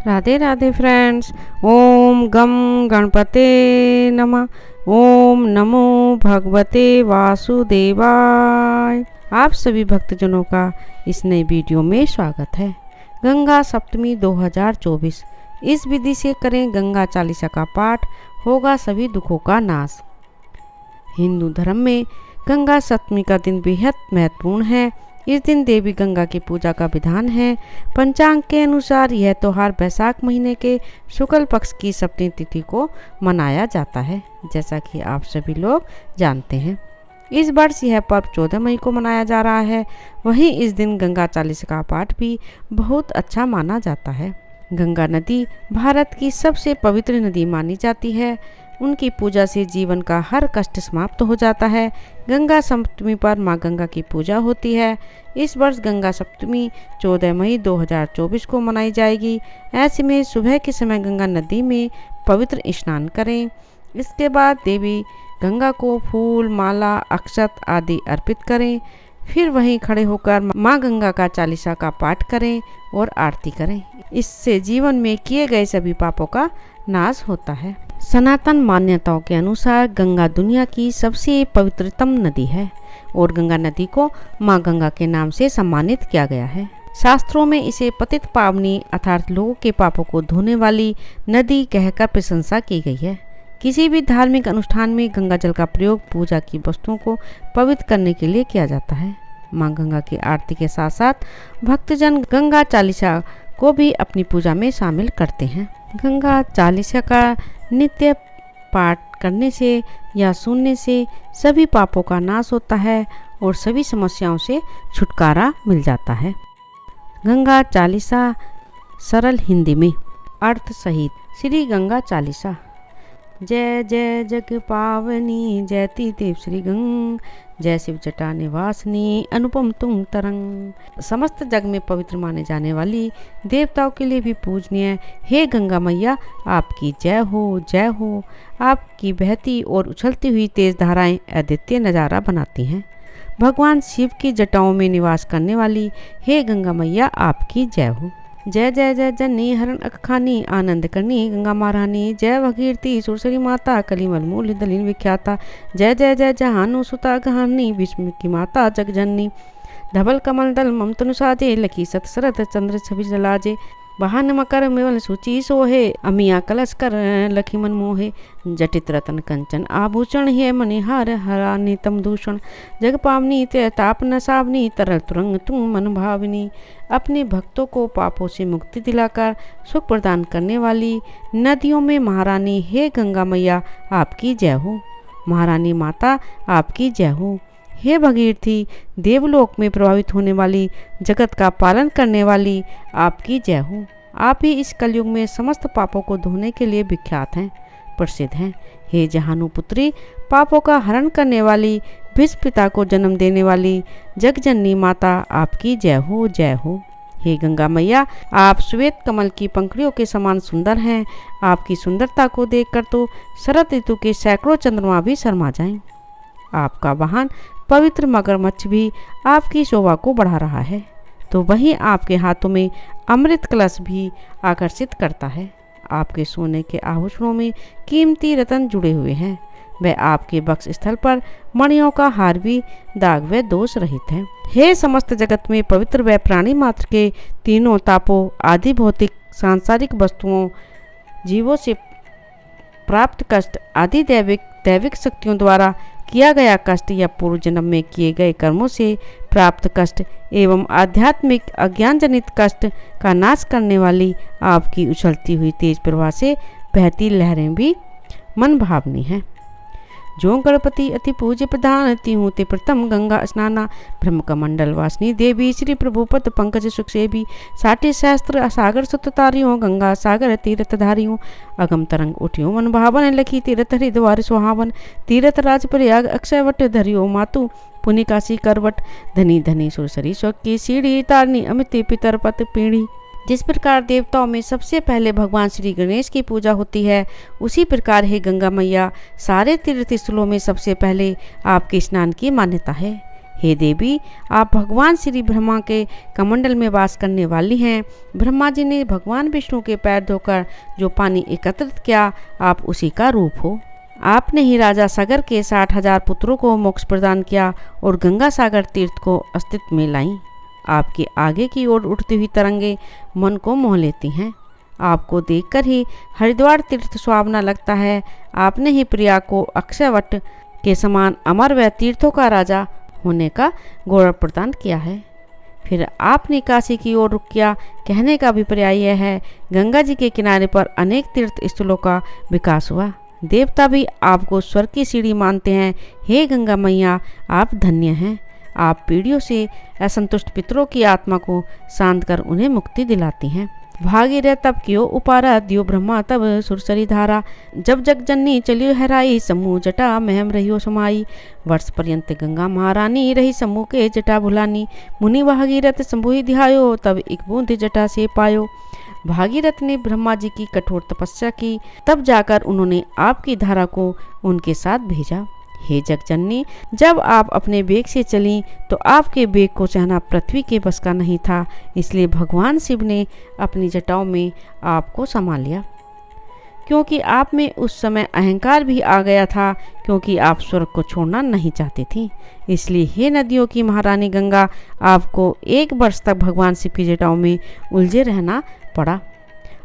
Radhe Radhe friends. ओम गम गणपते नमः। ओम नमो भगवते वासुदेवाय। आप सभी भक्तजनों का इस नई वीडियो में स्वागत है। गंगा सप्तमी 2024। इस विधि से करें गंगा चालीसा का पाठ, होगा सभी दुखों का नाश। हिंदू धर्म में गंगा सप्तमी का दिन बेहद महत्वपूर्ण है। इस दिन देवी गंगा की पूजा का विधान है। पंचांग के अनुसार यह त्यौहार बैसाख महीने के शुक्ल पक्ष की सप्तमी तिथि को मनाया जाता है, जैसा कि आप सभी लोग जानते हैं। इस वर्ष यह पर्व 14 मई को मनाया जा रहा है। वहीं इस दिन गंगा चालीसा का पाठ भी बहुत अच्छा माना जाता है। गंगा नदी भारत की सबसे पवित्र नदी मानी जाती है। उनकी पूजा से जीवन का हर कष्ट समाप्त हो जाता है। गंगा सप्तमी पर मां गंगा की पूजा होती है। इस वर्ष गंगा सप्तमी 14 मई 2024 को मनाई जाएगी। ऐसे में सुबह के समय गंगा नदी में पवित्र स्नान करें। इसके बाद देवी गंगा को फूल, माला, अक्षत आदि अर्पित करें। फिर वहीं खड़े होकर मां गंगा का चालीसा का पाठ करें और आरती करें। इससे जीवन में किए गए सभी पापों का नाश होता है। सनातन मान्यताओं के अनुसार गंगा दुनिया की सबसे पवित्रतम नदी है और गंगा नदी को मां गंगा के नाम से सम्मानित किया गया है। शास्त्रों में इसे पतित पावनी अर्थात लोगों के पापों को धोने वाली नदी कहकर प्रशंसा की गई है। किसी भी धार्मिक अनुष्ठान में गंगा जल का प्रयोग पूजा की वस्तुओं को पवित्र करने के लिए किया जाता है। मां गंगा की आरती के साथ साथ भक्तजन गंगा चालीसा को भी अपनी पूजा में शामिल करते हैं। गंगा चालीसा का नित्य पाठ करने से या सुनने से सभी पापों का नाश होता है और सभी समस्याओं से छुटकारा मिल जाता है। गंगा चालीसा सरल हिंदी में अर्थ सहित। श्री गंगा चालीसा। जय जय जग पावनी जयति देव श्री गंग, जय शिव जटा निवासनी अनुपम तुंग तरंग। समस्त जग में पवित्र माने जाने वाली, देवताओं के लिए भी पूजनीय हे गंगा मैया, आपकी जय हो, जय हो। आपकी बहती और उछलती हुई तेज धाराएं अद्वितीय नज़ारा बनाती हैं। भगवान शिव की जटाओं में निवास करने वाली हे गंगा मैया, आपकी जय हो। जय जय जय जननी हरण अखानी आनंद करनी गंगा महारानी, जय भगीरथी सुरसरी माता कलिमल मूल दलिन विख्याता। जय जय जय जहानु सुता गहानी विष्णु की माता जगजननी, धवल कमल दल ममतनु साजे लखी सत सरत चंद्र छवि जलाजे। वाहन मकर मेवल सूची सोहे अमिया कलश कर लखी मन मोहे, जटित रतन कंचन आभूषण हे मणिहार हरा नितम दूषण। जग पावनी ते ताप न सावनी तरल तुरंग तुम मन भावनी। अपने भक्तों को पापों से मुक्ति दिलाकर सुख प्रदान करने वाली नदियों में महारानी हे गंगा मैया, आपकी जय हो। महारानी माता आपकी जय हो। हे भगीरथी देवलोक में प्रभावित होने वाली, जगत का पालन करने वाली, आपकी जय हो। आप ही इस कलयुग में समस्त पापों को धोने के लिए विख्यात हैं, प्रसिद्ध हैं। हे जहानुपुत्री पापों का हरण करने वाली, भीष्म पिता को जन्म देने वाली जगजननी माता, आपकी जय हो, जय हो। हे गंगा मैया, आप श्वेत कमल की पंखुड़ियों के समान सुंदर हैं। आपकी सुंदरता को देखकर तो शरद ऋतु के सैकड़ों चंद्रमा भी शर्मा जाएं। आपका वाहन पवित्र मगरमच्छ भी आपकी शोभा को बढ़ा रहा है, तो वहीं आपके हाथों में अमृत कलश भी आकर्षित करता है। आपके सोने के आभूषणों में कीमती रत्न जुड़े हुए हैं। वह आपके वक्ष स्थल पर मणियों का हार भी दाग व दोष रहित है। हे समस्त जगत में पवित्र व प्राणी मात्र के तीनों तापों आदि भौतिक सांसारिक वस्तुओं, जीवों से प्राप्त कष्ट आदि दैविक शक्तियों द्वारा किया गया कष्ट या पूर्व जन्म में किए गए कर्मों से प्राप्त कष्ट एवं आध्यात्मिक अज्ञान जनित कष्ट का नाश करने वाली आपकी उछलती हुई तेज प्रवाह से बहती लहरें भी मन भावनी हैं। जो गणपति अति पूज्य प्रधान तिहूँ ते प्रथम गंगा स्नाना, ब्रह्म कमंडल वासिनी देवी श्री प्रभुपद पंकज सुखसेवी। साठे सहस्त्र सागर सुततारियों गंगा सागर तीर्थ धारियों, अगम तरंग उठियो मन भावन लखी तीर्थ हरिद्वार सुहावन। तीर्थ राज प्रयाग अक्षयवट धरियो मातु पुनि काशी करवट, धनी धनी सुरसरी की सीढ़ी तारनी अमित पितर पत पीढ़ी। जिस प्रकार देवताओं में सबसे पहले भगवान श्री गणेश की पूजा होती है, उसी प्रकार हे गंगा मैया सारे तीर्थ स्थलों में सबसे पहले आपके स्नान की मान्यता है। हे देवी, आप भगवान श्री ब्रह्मा के कमंडल में वास करने वाली हैं। ब्रह्मा जी ने भगवान विष्णु के पैर धोकर जो पानी एकत्रित किया, आप उसी का रूप हो। आपने ही राजा सागर के 60,000 पुत्रों को मोक्ष प्रदान किया और गंगा सागर तीर्थ को अस्तित्व में लाई। आपके आगे की ओर उठती हुई तरंगे मन को मोह लेती हैं। आपको देखकर ही हरिद्वार तीर्थ सुहावना लगता है। आपने ही प्रिया को अक्षयवट के समान अमर व तीर्थों का राजा होने का गौरव प्रदान किया है। फिर आपने काशी की ओर रुख किया। कहने का अभिप्राय यह है, गंगा जी के किनारे पर अनेक तीर्थ स्थलों का विकास हुआ। देवता भी आपको स्वर्ग की सीढ़ी मानते हैं। हे गंगा मैया, आप धन्य हैं। आप पीढ़ियों से असंतुष्ट पितरों की आत्मा को शांत कर उन्हें मुक्ति दिलाती हैं। भागीरथ तब कियो उपारा, दियो ब्रह्मा तब सुरसरी धारा। जब जग जननी चलियो हराई, समूह जटा महम रहियो समाई। वर्ष पर्यंत गंगा महारानी, रही समूह के जटा भुलानी। मुनि भागीरथ शंभु ध्यायो, तब एक बूंद जटा से पायो। भागीरथ ने ब्रह्मा जी की कठोर तपस्या की, तब जाकर उन्होंने आपकी धारा को उनके साथ भेजा। हे जगजननी, जब आप अपने वेग से चलीं तो आपके वेग को सहना पृथ्वी के बस का नहीं था, इसलिए भगवान शिव ने अपनी जटाओं में आपको संभाल लिया। क्योंकि आप में उस समय अहंकार भी आ गया था, क्योंकि आप स्वर्ग को छोड़ना नहीं चाहती थी। इसलिए हे नदियों की महारानी गंगा, आपको 1 वर्ष तक भगवान शिव की जटाओं में उलझे रहना पड़ा।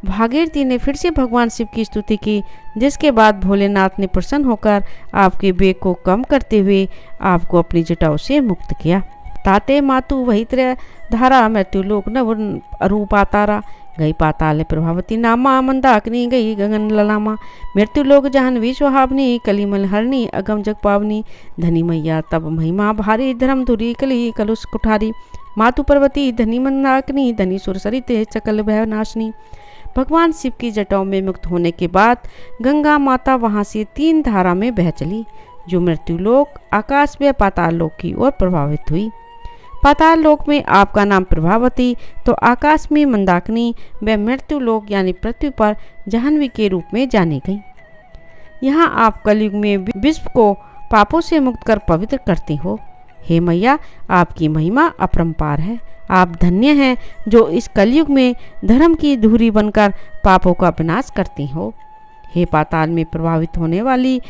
भागीरथी ने फिर से भगवान शिव की स्तुति की, जिसके बाद भोलेनाथ ने प्रसन्न होकर आपके वेग को कम करते हुए आपको अपनी जटाओं से मुक्त किया। ताते मातु वही त्रय धारा, मृत्युलोक नव अरूपातारा। गई पाताल प्रभावती नामा, मंदाकिनी गई गगन ललामा। मृत्युलोक जहन विश्वहावनी, कलिमल हरणी अगम जग पावनी। धनी मैया तब महिमा भारी, धर्म धुरी कली कलुष कुठारी। मातु पर्वती धनी मंदाकिनी, धनी सुरसरित सकल भय नाशनी। भगवान शिव की जटाओं में मुक्त होने के बाद गंगा माता वहां से 3 धारा में बह चली, जो मृत्युलोक, आकाश व पाताल लोक की ओर प्रभावित हुई। पाताल लोक में आपका नाम प्रभावती, तो आकाश में मंदाकिनी व मृत्युलोक यानी पृथ्वी पर जाह्नवी के रूप में जानी गई। यहाँ आप कलयुग में विश्व को पापों से मुक्त कर पवित्र करती हो। हे मैया, आपकी महिमा अपरंपार है। आप धन्य हैं जो इस कलयुग में धर्म की धुरी बनकर पापों का विनाश करती हो। हे पाताल में प्रभावित होने वाली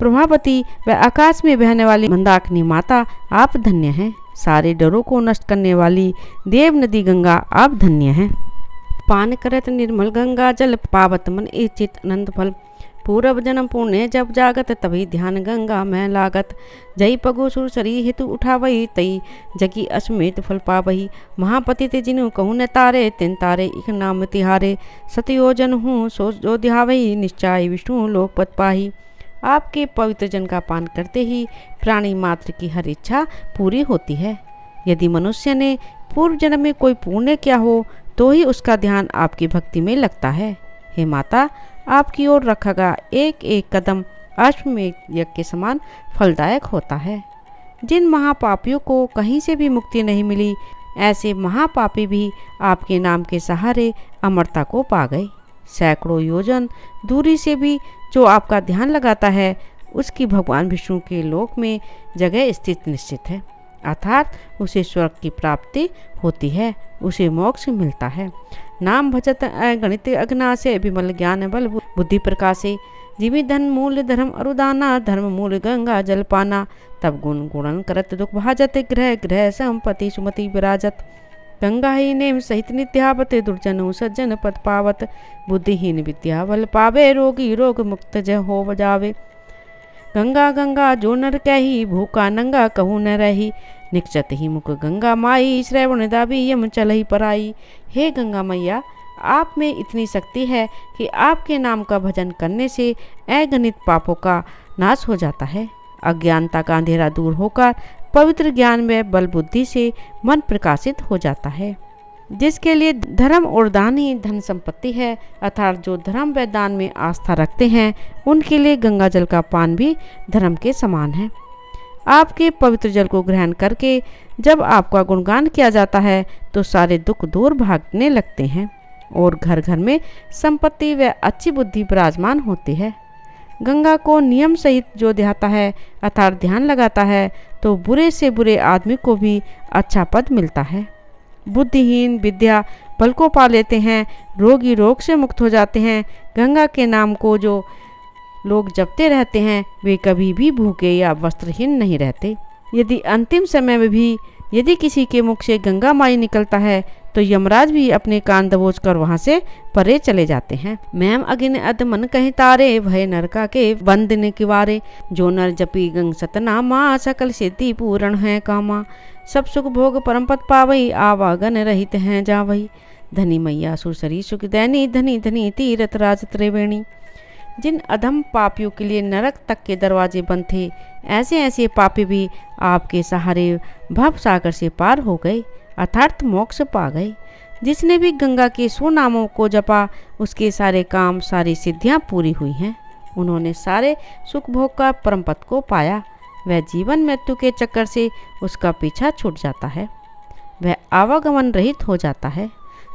प्रभावती व आकाश में बहने वाली मंदाकिनी माता, आप धन्य हैं। सारे डरों को नष्ट करने वाली देव नदी गंगा, आप धन्य हैं। पान करत निर्मल गंगा जल, पावत मन इचित आनंद फल। पूर्व जन्म पुण्य जब जागत, तभी ध्यान गंगा में लागत। जय पगो सुरसरी हेतु उठावई, तई जगी अश्मेत फल पावही। महापति ते जिनु कहूँ न तारे, तिन तारे इक नाम तिहारे। सतयोजन हूँ सो जो ध्यावई, निश्चय विष्णु लोक पद पाही। आपके पवित्र जन का पान करते ही प्राणी मात्र की हर इच्छा पूरी होती है। यदि मनुष्य ने पूर्व जन्म में कोई पुण्य किया हो, तो ही उसका ध्यान आपकी भक्ति में लगता है। हे माता, आपकी ओर रखा गया एक एक कदम अश्वमेध यज्ञ के समान फलदायक होता है। जिन महापापियों को कहीं से भी मुक्ति नहीं मिली, ऐसे महापापी भी आपके नाम के सहारे अमरता को पा गए। सैकड़ों योजन दूरी से भी जो आपका ध्यान लगाता है, उसकी भगवान विष्णु के लोक में जगह स्थित निश्चित है, अर्थात उसे स्वर्ग की प्राप्ति होती है, उसे मोक्ष मिलता है। नाम भजत गणित अग्नासे, विमल ज्ञान बल बुद्धि प्रकाशे। जिमि धन मूल धर्म अरुदाना, धर्म मूल गंगा जल पाना। तब गुण गुणन करत दुख भाजत, ग्रह ग्रह संपत्ति सुमति विराजत। गंगा ही नेम सहित नित्यावत, दुर्जन सज्जन पद पावत। बुद्धिहीन विद्या बल पावे, रोगी रोग मुक्त जय हो बजावे। गंगा गंगा जो नर कही, भूखा नंगा कहूँ न रही। निकचत ही मुख गंगा माई, श्रवण दाबी यम चल ही पराई। हे गंगा मैया, आप में इतनी शक्ति है कि आपके नाम का भजन करने से अगणित पापों का नाश हो जाता है। अज्ञानता का अंधेरा दूर होकर पवित्र ज्ञान में बल बुद्धि से मन प्रकाशित हो जाता है। जिसके लिए धर्म और दान ही धन संपत्ति है, अर्थात जो धर्म व दान में आस्था रखते हैं, उनके लिए गंगा जल का पान भी धर्म के समान है। आपके पवित्र जल को ग्रहण करके जब आपका गुणगान किया जाता है, तो सारे दुख दूर भागने लगते हैं और घर घर में संपत्ति व अच्छी बुद्धि विराजमान होती है। गंगा को नियम सहित जो ध्याता है अर्थात ध्यान लगाता है तो बुरे से बुरे आदमी को भी अच्छा पद मिलता है। बुद्धिहीन विद्या बल को पा लेते हैं, रोगी रोग से मुक्त हो जाते हैं। गंगा के नाम को जो लोग जपते रहते हैं वे कभी भी भूखे या वस्त्रहीन नहीं रहते। यदि अंतिम समय में भी यदि किसी के मुख से गंगा माई निकलता है तो यमराज भी अपने कान दबोच कर वहाँ से परे चले जाते हैं। मैम अगिन अद मन कहीं तारे, भय नरका के बंधन किवारे। जो नर जपी गंग सतनामा, सकल सिद्धि पूर्ण है कामा। सब सुख भोग परम पद पावई, आवागन रहित हैं जावई। धनी मैया सुरसरी सुख दैनी, धनी धनी तीरथ राज त्रिवेणी। जिन अधम पापियों के लिए नरक तक के दरवाजे बंद थे, ऐसे ऐसे पापी भी आपके सहारे भव सागर से पार हो गए अर्थात मोक्ष पा गए। जिसने भी गंगा के सुनामों को जपा उसके सारे काम सारी सिद्धियां पूरी हुई हैं। उन्होंने सारे सुख भोग का परम पद को पाया। वह जीवन मृत्यु के चक्कर से उसका पीछा छूट जाता है, वह आवागमन रहित हो जाता है।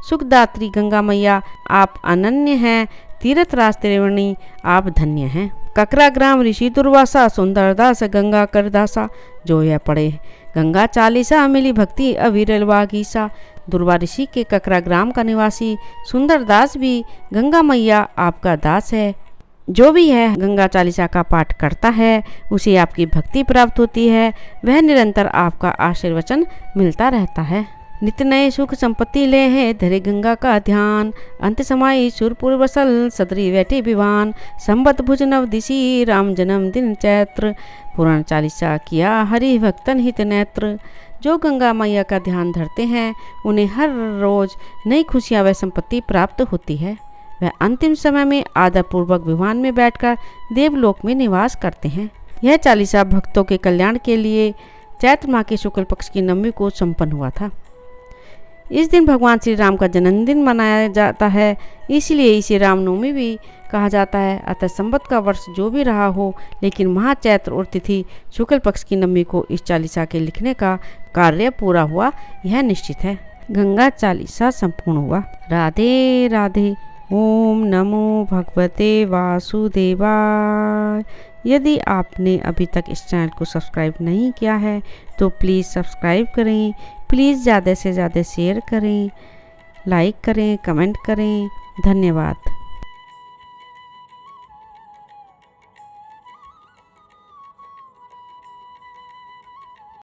सुखदात्री गंगा मैया आप अनन्य हैं, तीर्थ राज त्रिवेणी आप धन्य हैं। ककरा ग्राम ऋषि दुर्वासा, सुंदरदास गंगा करदासा। जो यह पढ़े गंगा चालीसा, मिली भक्ति अविरल वागीसा। दुर्वा ऋषि के ककरा ग्राम का निवासी सुंदरदास भी गंगा मैया आपका दास है। जो भी है गंगा चालीसा का पाठ करता है उसे आपकी भक्ति प्राप्त होती है, वह निरंतर आपका आशीर्वचन मिलता रहता है। नित्य नए सुख संपत्ति ले है, धरे गंगा का ध्यान। अंत समाई सुरपुर वसल, सदरी बैठे विवान। संबत भुज नव दिशी, राम जन्म दिन चैत्र। पुराण चालीसा किया हरि भक्तन हित नेत्र। जो गंगा मैया का ध्यान धरते हैं उन्हें हर रोज नई खुशियाँ व संपत्ति प्राप्त होती है। वह अंतिम समय में आदरपूर्वक विमान में बैठकर देवलोक में निवास करते हैं। यह चालीसा भक्तों के कल्याण के लिए चैत्र माह के शुक्ल पक्ष की नवमी को संपन्न हुआ था। इस दिन भगवान श्री राम का जन्मदिन मनाया जाता है, इसलिए इसे रामनवमी भी कहा जाता है। अतः संवत का वर्ष जो भी रहा हो, लेकिन महाचैत्र और तिथि शुक्ल पक्ष की नवमी को इस चालीसा के लिखने का कार्य पूरा हुआ यह निश्चित है। गंगा चालीसा संपूर्ण हुआ। राधे राधे। ओम नमो भगवते वासुदेवाय। यदि आपने अभी तक इस चैनल को सब्सक्राइब नहीं किया है तो प्लीज़ सब्सक्राइब करें, प्लीज़ ज़्यादा से ज़्यादा शेयर करें, लाइक करें, कमेंट करें। धन्यवाद।